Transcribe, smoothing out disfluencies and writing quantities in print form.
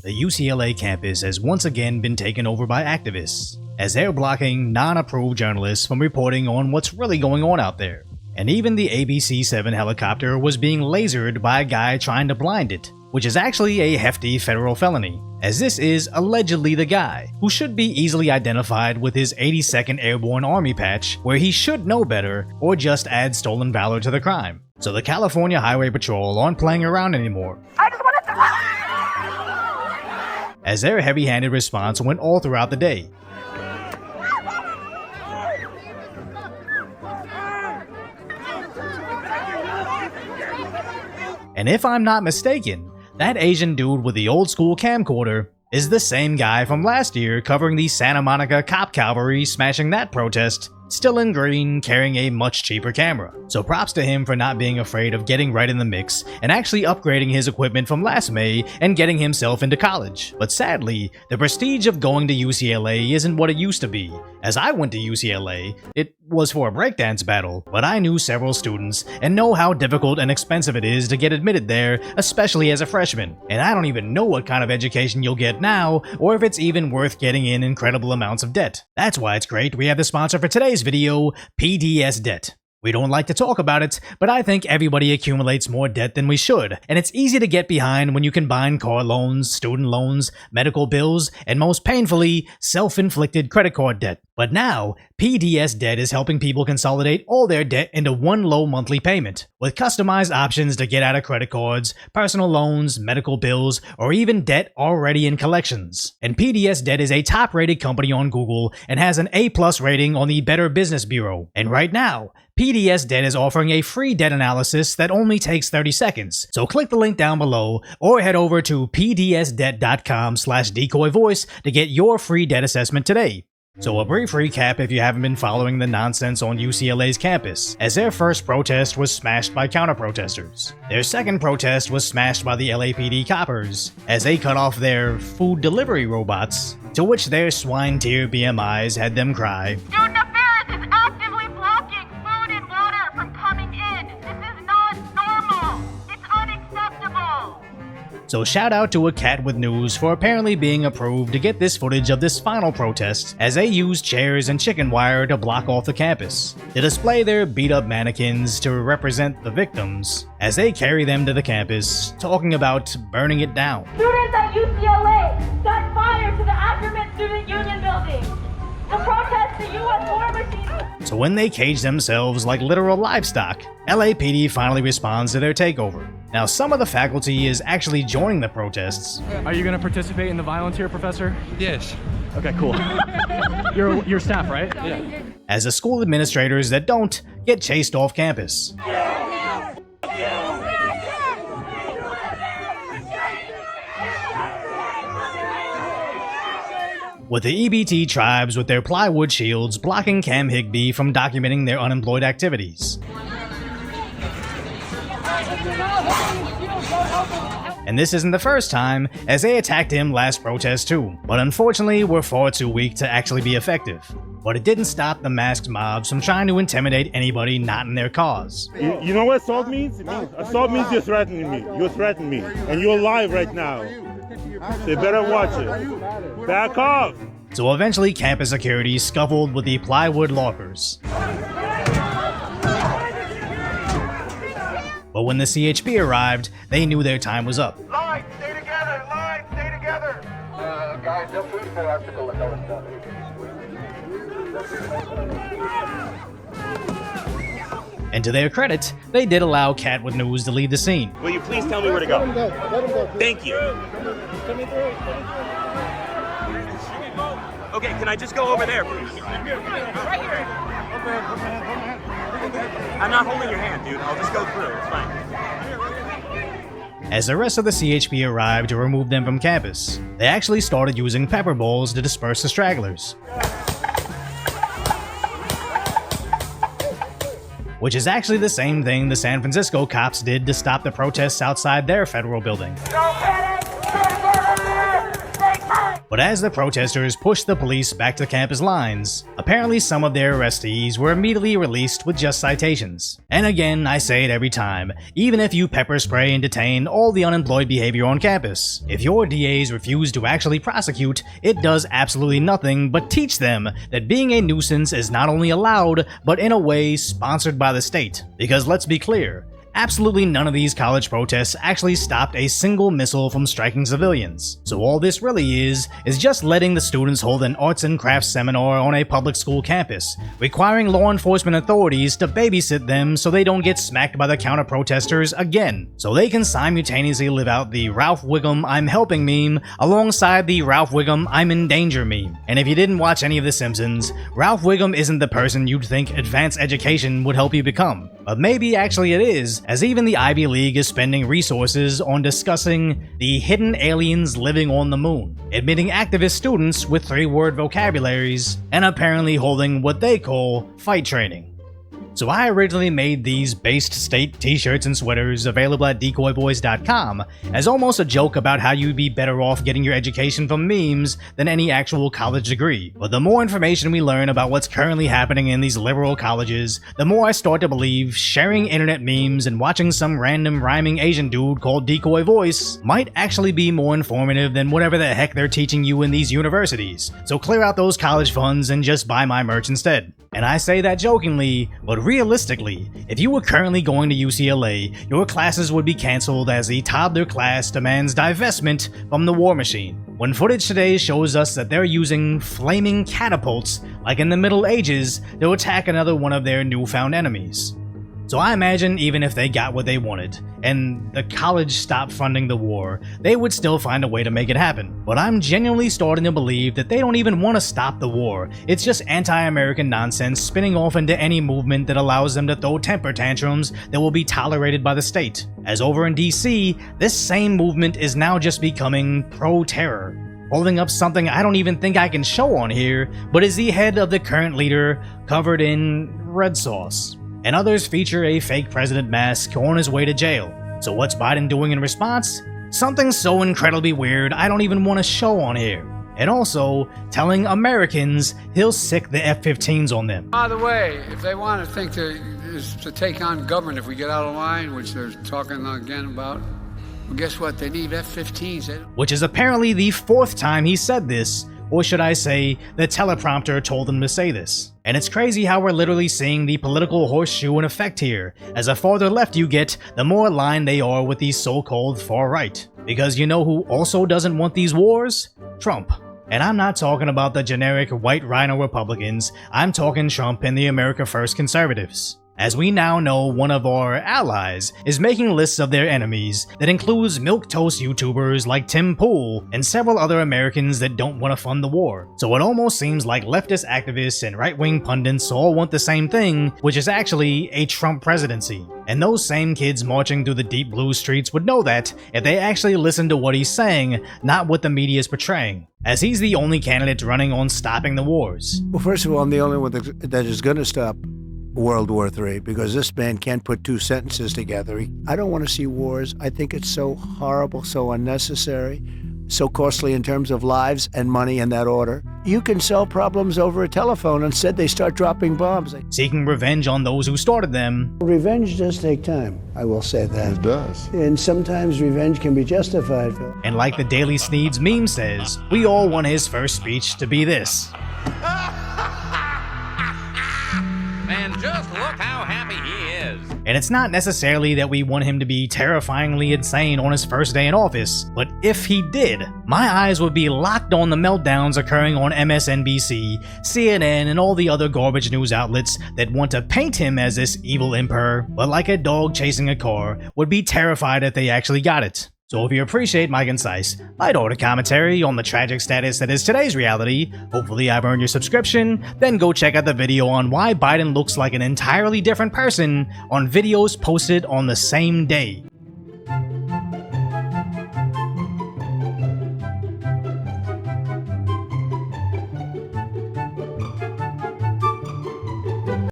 the UCLA campus has once again been taken over by activists, as they're blocking non-approved journalists from reporting on what's really going on out there. And even the ABC-7 helicopter was being lasered by a guy trying to blind it, which is actually a hefty federal felony, as this is allegedly the guy who should be easily identified with his 82nd Airborne Army patch, where he should know better or just add stolen valor to the crime. So the California Highway Patrol aren't playing around anymore, as their heavy-handed response went all throughout the day. And if I'm not mistaken, that Asian dude with the old school camcorder is the same guy from last year covering the Santa Monica cop cavalry smashing that protest, still in green, carrying a much cheaper camera. So props to him for not being afraid of getting right in the mix and actually upgrading his equipment from last May and getting himself into college. But sadly, the prestige of going to UCLA isn't what it used to be. As I went to UCLA, it was for a breakdance battle, but I knew several students and know how difficult and expensive it is to get admitted there, especially as a freshman. And I don't even know what kind of education you'll get now, or if it's even worth getting in incredible amounts of debt. That's why it's great we have the sponsor for today's video, PDS Debt. We don't like to talk about it, but I think everybody accumulates more debt than we should, and it's easy to get behind when you combine car loans, student loans, medical bills, and most painfully, self-inflicted credit card debt. But now, PDS Debt is helping people consolidate all their debt into one low monthly payment, with customized options to get out of credit cards, personal loans, medical bills, or even debt already in collections. And PDS Debt is a top-rated company on Google and has an A+ rating on the Better Business Bureau. And right now, PDS Debt is offering a free debt analysis that only takes 30 seconds. So click the link down below or head over to pdsdebt.com/decoyvoice to get your free debt assessment today. So a brief recap if you haven't been following the nonsense on UCLA's campus, as their first protest was smashed by counter-protesters. Their second protest was smashed by the LAPD coppers, as they cut off their food delivery robots, to which their swine-tier BMIs had them cry, "Student Affairs is actively blocking food and water from coming in. This is not normal. It's unacceptable." So shout out to A Cat with News for apparently being approved to get this footage of this final protest, as they used chairs and chicken wire to block off the campus, to display their beat up mannequins to represent the victims, as they carry them to the campus, talking about burning it down. Students at UCLA set fire to the Ackerman Student Union building to protest the U.S. war machine. So when they cage themselves like literal livestock, LAPD finally responds to their takeover. Now, some of the faculty is actually joining the protests. Are you going to participate in the violence here, Professor? Yes. Okay, cool. You're staff, right? Yeah. As the school administrators that don't get chased off campus. With the EBT tribes with their plywood shields blocking Cam Higbee from documenting their unemployed activities. And this isn't the first time, as they attacked him last protest too, but unfortunately were far too weak to actually be effective. But it didn't stop the masked mobs from trying to intimidate anybody not in their cause. You know what assault means? Assault means you're threatening me. You're threatening me. And you're alive right now. So you better watch it. Back off! So eventually campus security scuffled with the plywood lockers. But when the CHP arrived, they knew their time was up. Line, stay together! Line, stay together! Guys, no food for us to go and notice stuff. And to their credit, they did allow Cat with News to leave the scene. Will you please tell me where to go? Let him go. Thank you. Okay, can I just go over there, please? Right here. I'm not holding your hand, dude. I'll just go through. It's fine. As the rest of the CHP arrived to remove them from campus, they actually started using pepper balls to disperse the stragglers. Which is actually the same thing the San Francisco cops did to stop the protests outside their federal building. Don't panic! Stay together! Stay tight! But But as the protesters pushed the police back to campus lines, apparently some of their arrestees were immediately released with just citations. And again, I say it every time, even if you pepper spray and detain all the unemployed behavior on campus, if your DAs refuse to actually prosecute, it does absolutely nothing but teach them that being a nuisance is not only allowed, but in a way sponsored by the state. Because let's be clear, absolutely none of these college protests actually stopped a single missile from striking civilians. So all this really is just letting the students hold an arts and crafts seminar on a public school campus, requiring law enforcement authorities to babysit them so they don't get smacked by the counter-protesters again, so they can simultaneously live out the Ralph Wiggum I'm helping meme alongside the Ralph Wiggum I'm in danger meme. And if you didn't watch any of The Simpsons, Ralph Wiggum isn't the person you'd think advanced education would help you become. But maybe actually it is, as even the Ivy League is spending resources on discussing the hidden aliens living on the moon, admitting activist students with 3-word vocabularies, and apparently holding what they call fight training. So I originally made these based state t-shirts and sweaters available at decoyvoice.com as almost a joke about how you'd be better off getting your education from memes than any actual college degree. But the more information we learn about what's currently happening in these liberal colleges, the more I start to believe sharing internet memes and watching some random rhyming Asian dude called Decoy Voice might actually be more informative than whatever the heck they're teaching you in these universities. So clear out those college funds and just buy my merch instead. And I say that jokingly, but realistically, if you were currently going to UCLA, your classes would be cancelled as the toddler class demands divestment from the war machine. When footage today shows us that they're using flaming catapults, like in the Middle Ages, to attack another one of their newfound enemies. So I imagine even if they got what they wanted, and the college stopped funding the war, they would still find a way to make it happen. But I'm genuinely starting to believe that they don't even want to stop the war. It's just anti-American nonsense spinning off into any movement that allows them to throw temper tantrums that will be tolerated by the state. As over in DC, this same movement is now just becoming pro-terror. Holding up something I don't even think I can show on here, but is the head of the current leader covered in red sauce. And others feature a fake president mask on his way to jail. So what's Biden doing in response? Something so incredibly weird I don't even want to show on here. And also, telling Americans he'll sick the F-15s on them. By the way, if they want to think to take on government if we get out of line, which they're talking again about, well, guess what? They need F-15s. Which is apparently the 4th time he said this, or should I say, the teleprompter told him to say this. And it's crazy how we're literally seeing the political horseshoe in effect here. As the farther left you get, the more aligned they are with the so-called far right. Because you know who also doesn't want these wars? Trump. And I'm not talking about the generic white rhino Republicans, I'm talking Trump and the America First conservatives. As we now know, one of our allies is making lists of their enemies that includes milquetoast YouTubers like Tim Pool and several other Americans that don't want to fund the war. So it almost seems like leftist activists and right-wing pundits all want the same thing, which is actually a Trump presidency. And those same kids marching through the deep blue streets would know that if they actually listened to what he's saying, not what the media is portraying, as he's the only candidate running on stopping the wars. Well, first of all, I'm the only one that is going to stop World War III, because this man can't put 2 sentences together. I don't want to see wars. I think it's so horrible, so unnecessary, so costly in terms of lives and money in that order. You can solve problems over a telephone. Instead, they start dropping bombs. Seeking revenge on those who started them. Revenge does take time, I will say that. It does. And sometimes revenge can be justified. And like the Daily Sneeds meme says, we all want his first speech to be this. Man, just look how happy he is. And it's not necessarily that we want him to be terrifyingly insane on his first day in office, but if he did, my eyes would be locked on the meltdowns occurring on MSNBC, CNN, and all the other garbage news outlets that want to paint him as this evil emperor, but like a dog chasing a car, would be terrified if they actually got it. So if you appreciate my concise, light-hearted commentary on the tragic status that is today's reality, hopefully I've earned your subscription, then go check out the video on why Biden looks like an entirely different person on videos posted on the same day.